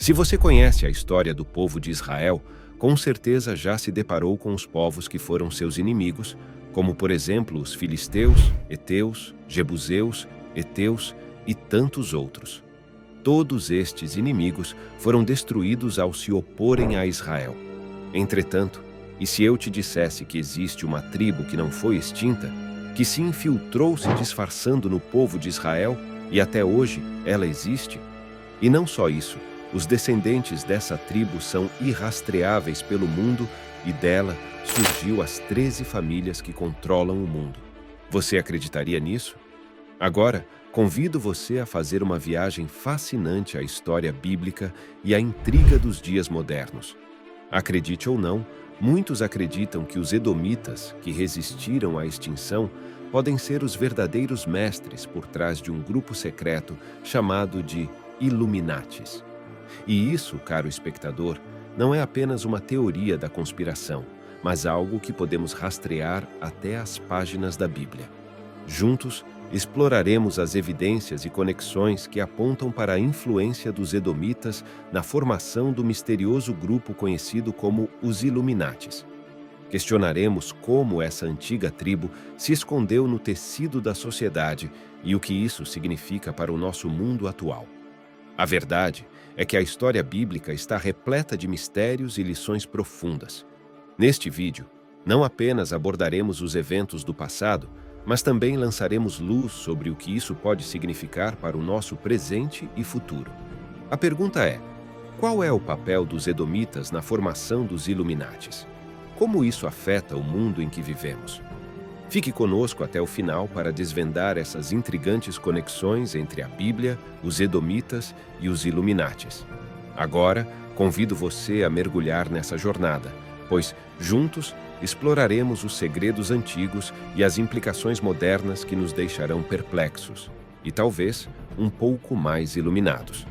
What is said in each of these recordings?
Se você conhece a história do povo de Israel, com certeza já se deparou com os povos que foram seus inimigos, como por exemplo os filisteus, heteus, jebuseus, heteus e tantos outros. Todos estes inimigos foram destruídos ao se oporem a Israel. Entretanto, e se eu te dissesse que existe uma tribo que não foi extinta, que se infiltrou se disfarçando no povo de Israel, e até hoje ela existe? E não só isso, os descendentes dessa tribo são irrastreáveis pelo mundo e dela surgiu as 13 famílias que controlam o mundo. Você acreditaria nisso? Agora, convido você a fazer uma viagem fascinante à história bíblica e à intriga dos dias modernos. Acredite ou não, muitos acreditam que os edomitas, que resistiram à extinção, podem ser os verdadeiros mestres por trás de um grupo secreto chamado de Illuminatis. E isso, caro espectador, não é apenas uma teoria da conspiração, mas algo que podemos rastrear até as páginas da Bíblia. Juntos, exploraremos as evidências e conexões que apontam para a influência dos edomitas na formação do misterioso grupo conhecido como os Illuminatis. Questionaremos como essa antiga tribo se escondeu no tecido da sociedade e o que isso significa para o nosso mundo atual. A verdade é que a história bíblica está repleta de mistérios e lições profundas. Neste vídeo, não apenas abordaremos os eventos do passado, mas também lançaremos luz sobre o que isso pode significar para o nosso presente e futuro. A pergunta é: qual é o papel dos edomitas na formação dos Illuminatis? Como isso afeta o mundo em que vivemos? Fique conosco até o final para desvendar essas intrigantes conexões entre a Bíblia, os edomitas e os Illuminatis. Agora, convido você a mergulhar nessa jornada, pois, juntos, exploraremos os segredos antigos e as implicações modernas que nos deixarão perplexos e, talvez, um pouco mais iluminados.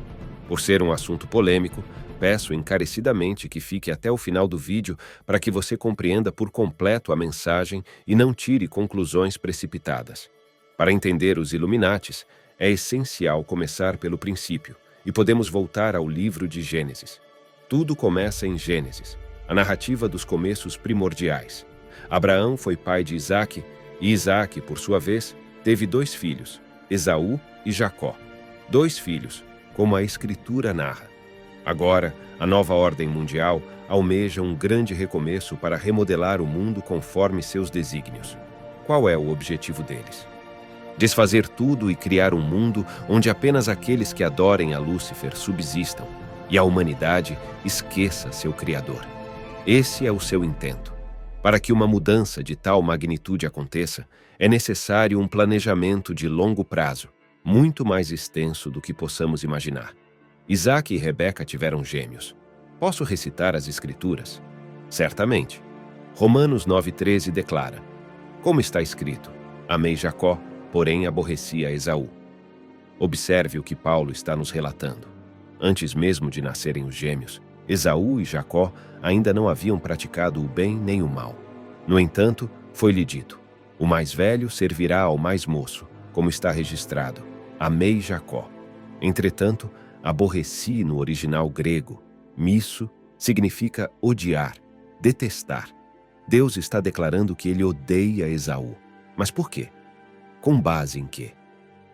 Por ser um assunto polêmico, peço encarecidamente que fique até o final do vídeo para que você compreenda por completo a mensagem e não tire conclusões precipitadas. Para entender os Illuminatis, é essencial começar pelo princípio, e podemos voltar ao livro de Gênesis. Tudo começa em Gênesis, a narrativa dos começos primordiais. Abraão foi pai de Isaque, e Isaque, por sua vez, teve 2 filhos, Esaú e Jacó. 2 filhos, como a Escritura narra. Agora, a nova ordem mundial almeja um grande recomeço para remodelar o mundo conforme seus desígnios. Qual é o objetivo deles? Desfazer tudo e criar um mundo onde apenas aqueles que adorem a Lúcifer subsistam e a humanidade esqueça seu Criador. Esse é o seu intento. Para que uma mudança de tal magnitude aconteça, é necessário um planejamento de longo prazo, muito mais extenso do que possamos imaginar. Isaque e Rebeca tiveram gêmeos. Posso recitar as Escrituras? Certamente. Romanos 9,13 declara: como está escrito, amei Jacó, porém aborreci a Esaú. Observe o que Paulo está nos relatando. Antes mesmo de nascerem os gêmeos, Esaú e Jacó ainda não haviam praticado o bem nem o mal. No entanto, foi-lhe dito: o mais velho servirá ao mais moço, como está registrado, amei Jacó. Entretanto, aborreci no original grego. Misso significa odiar, detestar. Deus está declarando que ele odeia Esaú. Mas por quê? Com base em quê?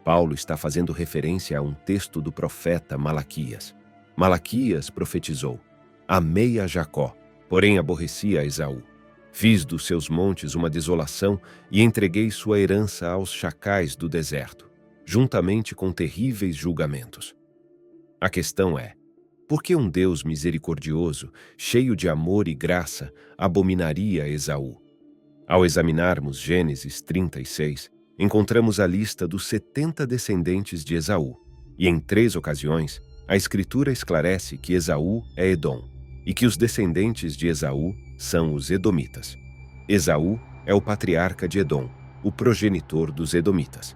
Paulo está fazendo referência a um texto do profeta Malaquias. Malaquias profetizou: amei a Jacó, porém aborreci a Esaú. Fiz dos seus montes uma desolação e entreguei sua herança aos chacais do deserto, juntamente com terríveis julgamentos. A questão é: por que um Deus misericordioso, cheio de amor e graça, abominaria Esaú? Ao examinarmos Gênesis 36, encontramos a lista dos 70 descendentes de Esaú, e em 3 ocasiões, a Escritura esclarece que Esaú é Edom, e que os descendentes de Esaú são os Edomitas. Esaú é o patriarca de Edom, o progenitor dos Edomitas.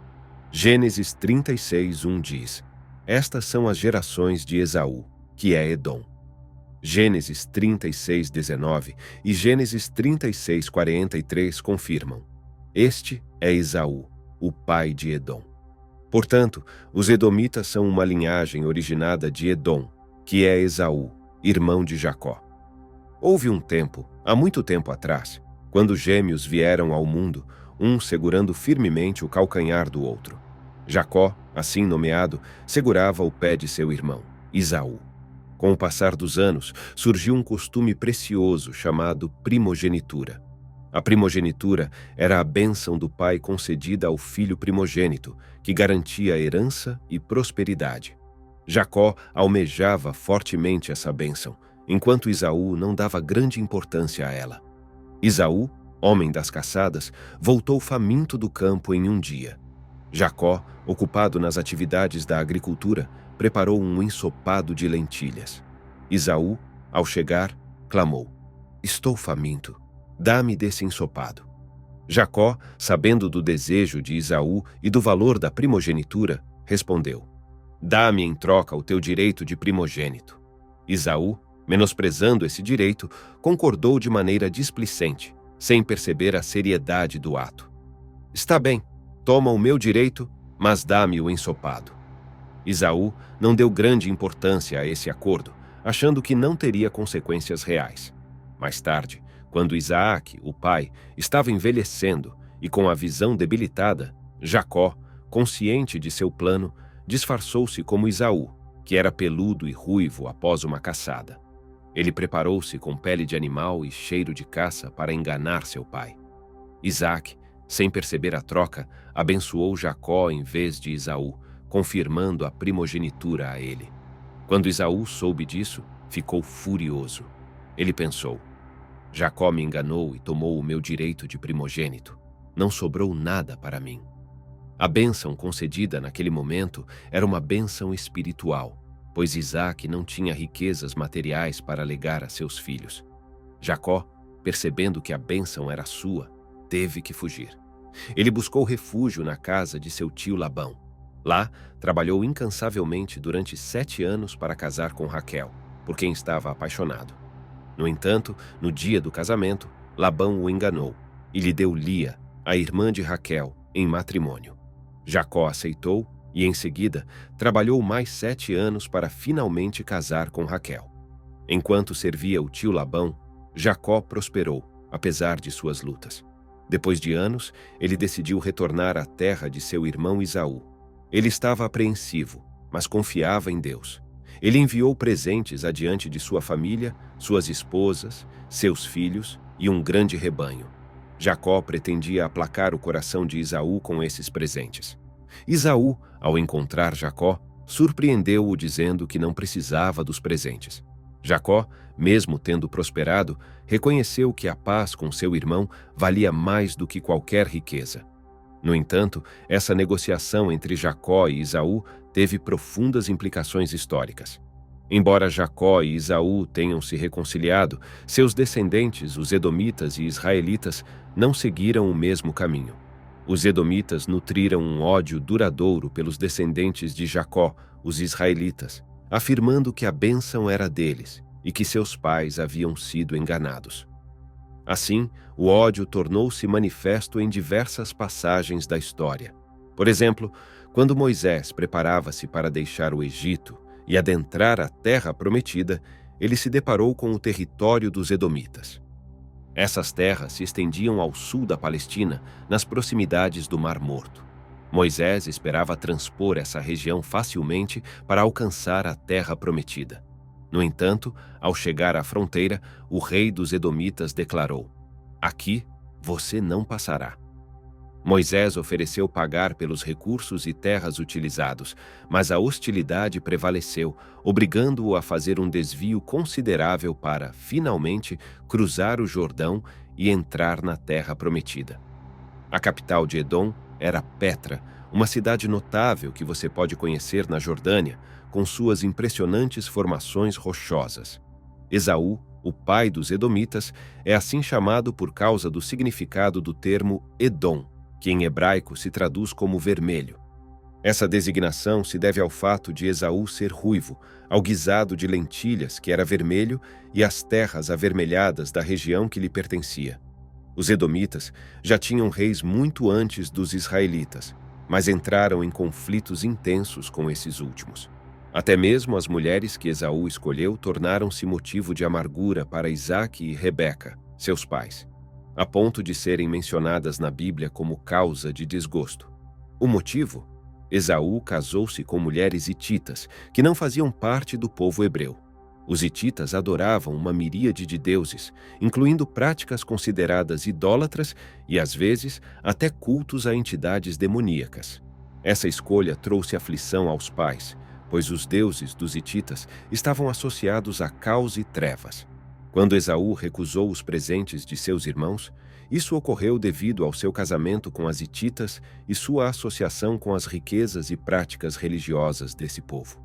Gênesis 36:1 diz: estas são as gerações de Esaú, que é Edom. Gênesis 36:19 e Gênesis 36:43 confirmam: este é Esaú, o pai de Edom. Portanto, os Edomitas são uma linhagem originada de Edom, que é Esaú, irmão de Jacó. Houve um tempo, há muito tempo atrás, quando gêmeos vieram ao mundo, um segurando firmemente o calcanhar do outro. Jacó, assim nomeado, segurava o pé de seu irmão, Esaú. Com o passar dos anos, surgiu um costume precioso chamado primogenitura. A primogenitura era a bênção do pai concedida ao filho primogênito, que garantia herança e prosperidade. Jacó almejava fortemente essa bênção, enquanto Esaú não dava grande importância a ela. Esaú, homem das caçadas, voltou faminto do campo em um dia. Jacó, ocupado nas atividades da agricultura, preparou um ensopado de lentilhas. Esaú, ao chegar, clamou: "Estou faminto, dá-me desse ensopado." Jacó, sabendo do desejo de Esaú e do valor da primogenitura, respondeu: "Dá-me em troca o teu direito de primogênito." Esaú, menosprezando esse direito, concordou de maneira displicente, sem perceber a seriedade do ato. "Está bem, toma o meu direito, mas dá-me o ensopado." Esaú não deu grande importância a esse acordo, achando que não teria consequências reais. Mais tarde, quando Isaac, o pai, estava envelhecendo e com a visão debilitada, Jacó, consciente de seu plano, disfarçou-se como Esaú, que era peludo e ruivo após uma caçada. Ele preparou-se com pele de animal e cheiro de caça para enganar seu pai. Isaac, sem perceber a troca, abençoou Jacó em vez de Esaú, confirmando a primogenitura a ele. Quando Esaú soube disso, ficou furioso. Ele pensou: "Jacó me enganou e tomou o meu direito de primogênito. Não sobrou nada para mim." A bênção concedida naquele momento era uma bênção espiritual, pois Isaac não tinha riquezas materiais para legar a seus filhos. Jacó, percebendo que a bênção era sua, teve que fugir. Ele buscou refúgio na casa de seu tio Labão. Lá, trabalhou incansavelmente durante 7 anos para casar com Raquel, por quem estava apaixonado. No entanto, no dia do casamento, Labão o enganou e lhe deu Lia, a irmã de Raquel, em matrimônio. Jacó aceitou e, em seguida, trabalhou mais 7 anos para finalmente casar com Raquel. Enquanto servia o tio Labão, Jacó prosperou, apesar de suas lutas. Depois de anos, ele decidiu retornar à terra de seu irmão Esaú. Ele estava apreensivo, mas confiava em Deus. Ele enviou presentes adiante de sua família, suas esposas, seus filhos e um grande rebanho. Jacó pretendia aplacar o coração de Esaú com esses presentes. Esaú, ao encontrar Jacó, surpreendeu-o dizendo que não precisava dos presentes. Jacó, mesmo tendo prosperado, reconheceu que a paz com seu irmão valia mais do que qualquer riqueza. No entanto, essa negociação entre Jacó e Esaú teve profundas implicações históricas. Embora Jacó e Esaú tenham se reconciliado, seus descendentes, os edomitas e israelitas, não seguiram o mesmo caminho. Os edomitas nutriram um ódio duradouro pelos descendentes de Jacó, os israelitas, afirmando que a bênção era deles e que seus pais haviam sido enganados. Assim, o ódio tornou-se manifesto em diversas passagens da história. Por exemplo, quando Moisés preparava-se para deixar o Egito e adentrar a terra prometida, ele se deparou com o território dos edomitas. Essas terras se estendiam ao sul da Palestina, nas proximidades do Mar Morto. Moisés esperava transpor essa região facilmente para alcançar a terra prometida. No entanto, ao chegar à fronteira, o rei dos edomitas declarou: "Aqui você não passará." Moisés ofereceu pagar pelos recursos e terras utilizados, mas a hostilidade prevaleceu, obrigando-o a fazer um desvio considerável para, finalmente, cruzar o Jordão e entrar na terra prometida. A capital de Edom era Petra, uma cidade notável que você pode conhecer na Jordânia, com suas impressionantes formações rochosas. Esaú, o pai dos edomitas, é assim chamado por causa do significado do termo Edom, que em hebraico se traduz como vermelho. Essa designação se deve ao fato de Esaú ser ruivo, ao guisado de lentilhas, que era vermelho, e às terras avermelhadas da região que lhe pertencia. Os edomitas já tinham reis muito antes dos israelitas, mas entraram em conflitos intensos com esses últimos. Até mesmo as mulheres que Esaú escolheu tornaram-se motivo de amargura para Isaque e Rebeca, seus pais, a ponto de serem mencionadas na Bíblia como causa de desgosto. O motivo? Esaú casou-se com mulheres hititas, que não faziam parte do povo hebreu. Os hititas adoravam uma miríade de deuses, incluindo práticas consideradas idólatras e, às vezes, até cultos a entidades demoníacas. Essa escolha trouxe aflição aos pais, pois os deuses dos hititas estavam associados a caos e trevas. Quando Esaú recusou os presentes de seus irmãos, isso ocorreu devido ao seu casamento com as hititas e sua associação com as riquezas e práticas religiosas desse povo.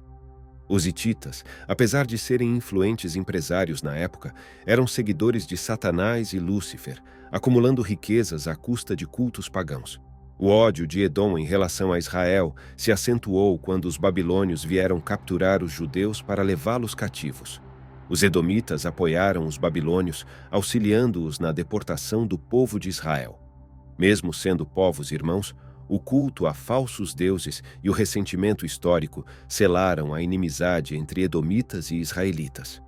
Os hititas, apesar de serem influentes empresários na época, eram seguidores de Satanás e Lúcifer, acumulando riquezas à custa de cultos pagãos. O ódio de Edom em relação a Israel se acentuou quando os babilônios vieram capturar os judeus para levá-los cativos. Os edomitas apoiaram os babilônios, auxiliando-os na deportação do povo de Israel. Mesmo sendo povos irmãos, o culto a falsos deuses e o ressentimento histórico selaram a inimizade entre edomitas e israelitas.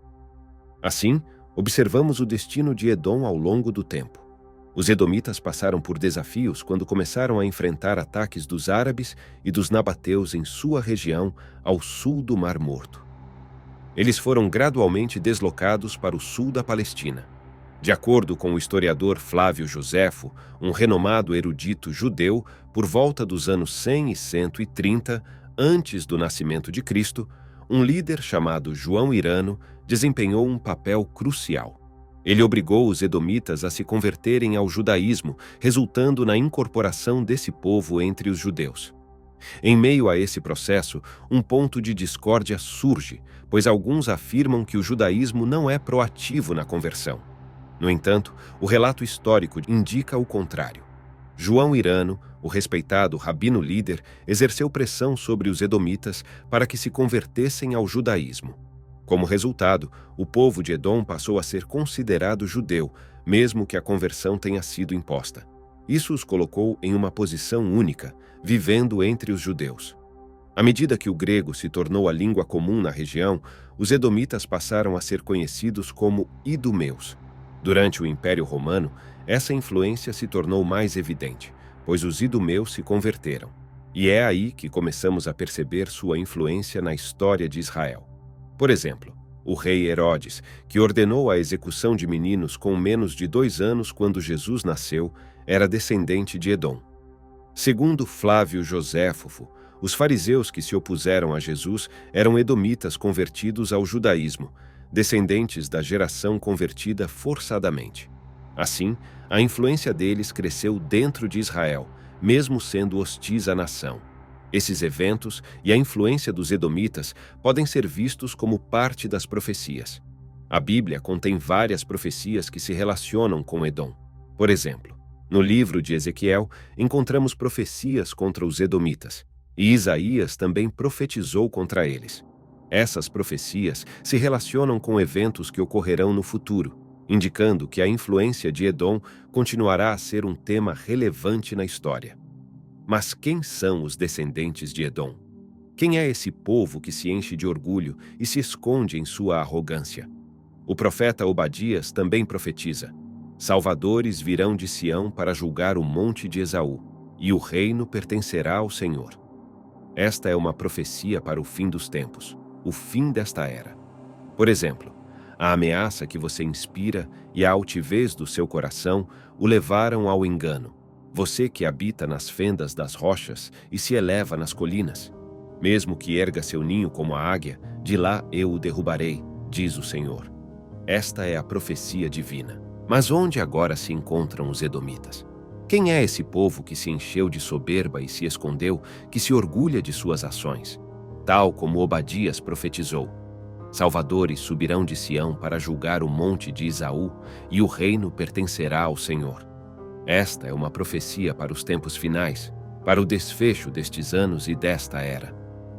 Assim, observamos o destino de Edom ao longo do tempo. Os edomitas passaram por desafios quando começaram a enfrentar ataques dos árabes e dos nabateus em sua região ao sul do Mar Morto. Eles foram gradualmente deslocados para o sul da Palestina. De acordo com o historiador Flávio Joséfo, um renomado erudito judeu, por volta dos anos 100 e 130, antes do nascimento de Cristo, um líder chamado João Irano desempenhou um papel crucial. Ele obrigou os edomitas a se converterem ao judaísmo, resultando na incorporação desse povo entre os judeus. Em meio a esse processo, um ponto de discórdia surge, pois alguns afirmam que o judaísmo não é proativo na conversão. No entanto, o relato histórico indica o contrário. João Irano, o respeitado rabino líder, exerceu pressão sobre os edomitas para que se convertessem ao judaísmo. Como resultado, o povo de Edom passou a ser considerado judeu, mesmo que a conversão tenha sido imposta. Isso os colocou em uma posição única, vivendo entre os judeus. À medida que o grego se tornou a língua comum na região, os edomitas passaram a ser conhecidos como idumeus. Durante o Império Romano, essa influência se tornou mais evidente, pois os idumeus se converteram. E é aí que começamos a perceber sua influência na história de Israel. Por exemplo, o rei Herodes, que ordenou a execução de meninos com menos de 2 anos quando Jesus nasceu, era descendente de Edom. Segundo Flávio Joséfo, os fariseus que se opuseram a Jesus eram edomitas convertidos ao judaísmo, descendentes da geração convertida forçadamente. Assim, a influência deles cresceu dentro de Israel, mesmo sendo hostis à nação. Esses eventos e a influência dos edomitas podem ser vistos como parte das profecias. A Bíblia contém várias profecias que se relacionam com Edom. Por exemplo, no livro de Ezequiel, encontramos profecias contra os edomitas, e Isaías também profetizou contra eles. Essas profecias se relacionam com eventos que ocorrerão no futuro, indicando que a influência de Edom continuará a ser um tema relevante na história. Mas quem são os descendentes de Edom? Quem é esse povo que se enche de orgulho e se esconde em sua arrogância? O profeta Obadias também profetiza: salvadores virão de Sião para julgar o monte de Esaú, e o reino pertencerá ao Senhor. Esta é uma profecia para o fim dos tempos, o fim desta era. Por exemplo, a ameaça que você inspira e a altivez do seu coração o levaram ao engano. Você que habita nas fendas das rochas e se eleva nas colinas. Mesmo que erga seu ninho como a águia, de lá eu o derrubarei, diz o Senhor. Esta é a profecia divina. Mas onde agora se encontram os edomitas? Quem é esse povo que se encheu de soberba e se escondeu, que se orgulha de suas ações? Tal como Obadias profetizou: salvadores subirão de Sião para julgar o monte de Esaú, e o reino pertencerá ao Senhor. Esta é uma profecia para os tempos finais, para o desfecho destes anos e desta era.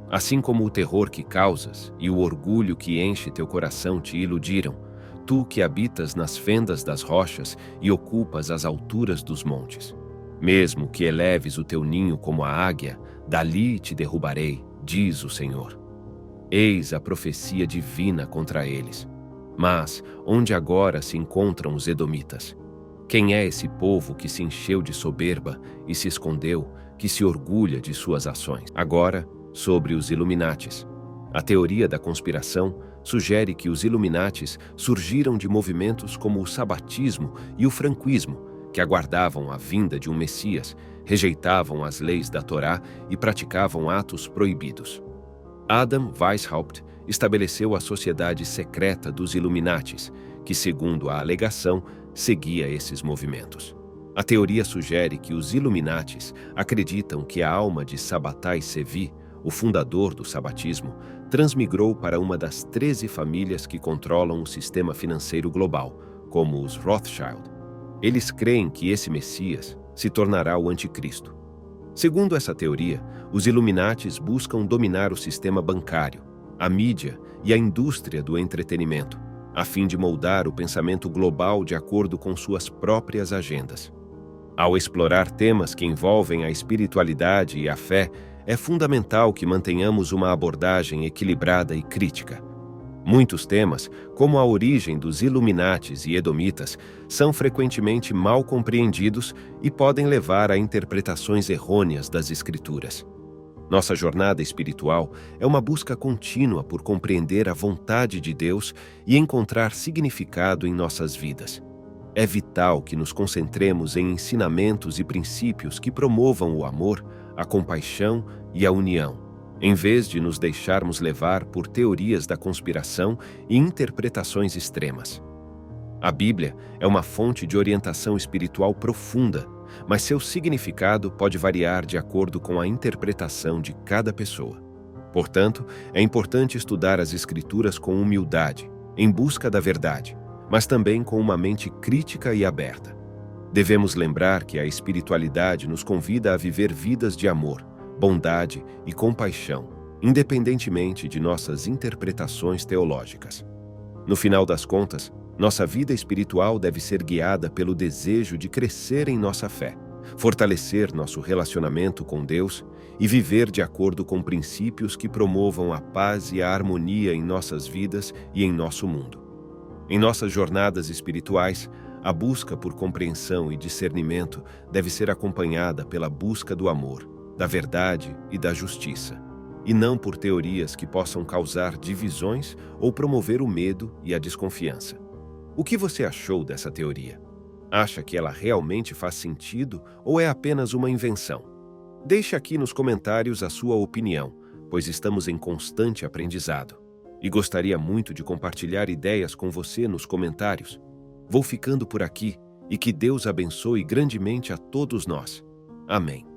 Assim como o terror que causas e o orgulho que enche teu coração te iludiram, tu que habitas nas fendas das rochas e ocupas as alturas dos montes. Mesmo que eleves o teu ninho como a águia, dali te derrubarei, diz o Senhor. Eis a profecia divina contra eles. Mas onde agora se encontram os edomitas? Quem é esse povo que se encheu de soberba e se escondeu, que se orgulha de suas ações? Agora, sobre os Illuminatis. A teoria da conspiração sugere que os Illuminatis surgiram de movimentos como o sabatismo e o franquismo, que aguardavam a vinda de um Messias, rejeitavam as leis da Torá e praticavam atos proibidos. Adam Weishaupt estabeleceu a sociedade secreta dos Illuminatis, que, segundo a alegação, seguia esses movimentos. A teoria sugere que os Illuminatis acreditam que a alma de Sabbatai Sevi, o fundador do sabatismo, transmigrou para uma das 13 famílias que controlam o sistema financeiro global, como os Rothschild. Eles creem que esse Messias se tornará o anticristo. Segundo essa teoria, os Illuminatis buscam dominar o sistema bancário, a mídia e a indústria do entretenimento, a fim de moldar o pensamento global de acordo com suas próprias agendas. Ao explorar temas que envolvem a espiritualidade e a fé, é fundamental que mantenhamos uma abordagem equilibrada e crítica. Muitos temas, como a origem dos Illuminatis e Edomitas, são frequentemente mal compreendidos e podem levar a interpretações errôneas das Escrituras. Nossa jornada espiritual é uma busca contínua por compreender a vontade de Deus e encontrar significado em nossas vidas. É vital que nos concentremos em ensinamentos e princípios que promovam o amor, a compaixão e a união, em vez de nos deixarmos levar por teorias da conspiração e interpretações extremas. A Bíblia é uma fonte de orientação espiritual profunda, mas seu significado pode variar de acordo com a interpretação de cada pessoa. Portanto, é importante estudar as Escrituras com humildade, em busca da verdade, mas também com uma mente crítica e aberta. Devemos lembrar que a espiritualidade nos convida a viver vidas de amor, bondade e compaixão, independentemente de nossas interpretações teológicas. No final das contas, nossa vida espiritual deve ser guiada pelo desejo de crescer em nossa fé, fortalecer nosso relacionamento com Deus e viver de acordo com princípios que promovam a paz e a harmonia em nossas vidas e em nosso mundo. Em nossas jornadas espirituais, a busca por compreensão e discernimento deve ser acompanhada pela busca do amor, da verdade e da justiça, e não por teorias que possam causar divisões ou promover o medo e a desconfiança. O que você achou dessa teoria? Acha que ela realmente faz sentido ou é apenas uma invenção? Deixe aqui nos comentários a sua opinião, pois estamos em constante aprendizado. E gostaria muito de compartilhar ideias com você nos comentários. Vou ficando por aqui e que Deus abençoe grandemente a todos nós. Amém.